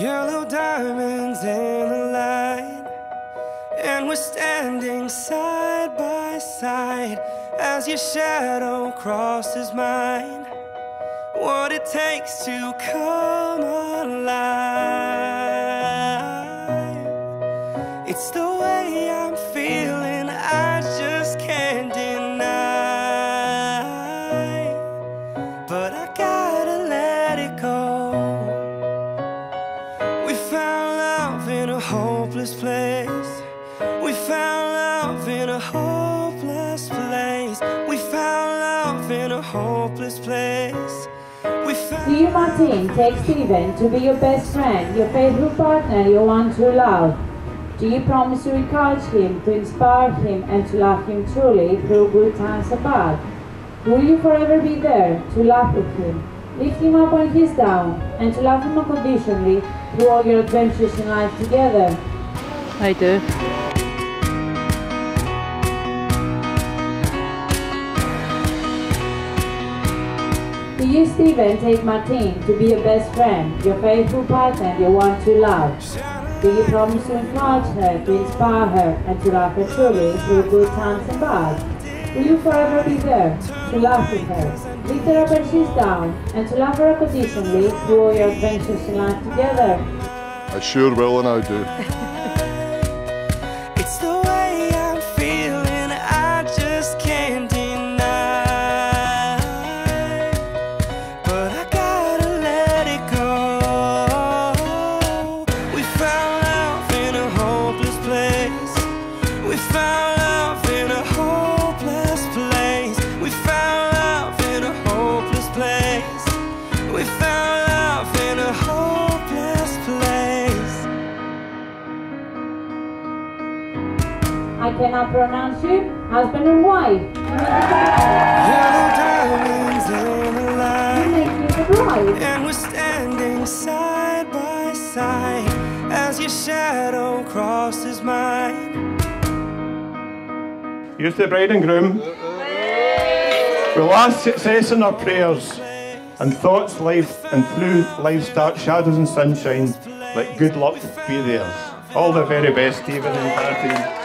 Yellow diamonds in the light, and we're standing side by side as your shadow crosses mine. What it takes to come alive. It's the way I'm feeling, I just can't deny. But I gotta let it go. We found love in a hopeless place. We found love in a hopeless place. We found love in a hopeless place. Do you, Martine, take Steven to be your best friend, your faithful partner, your one true love? Do you promise to encourage him, to inspire him, and to love him truly through good times and bad? Will you forever be there to laugh with him, lift him up when he's down, and to love him unconditionally through all your adventures in life together? I do. Do you, Steven, take Martine to be your best friend, your faithful partner, your one true love? Do you promise to encourage her, to inspire her, and to love her truly through good times and bad? Will you forever be there to laugh with her, lift her up when she's down, and to love her unconditionally through all your adventures in life together? I sure will, and I do. It's the way I'm feeling, I just can't deny. But I gotta let it go. We found love in a hopeless place. We found love in a hopeless place. We found love in a hopeless place. We found love in a hopeless place. I cannot pronounce you, husband and wife. Yellow diamonds in the You light, make me the bride. and we're standing side by side as your shadow crosses mine. Here's the bride and groom. With last success in our prayers and thoughts life and through life's dark shadows and sunshine, let good luck be theirs. All the very best, Stephen and Martine.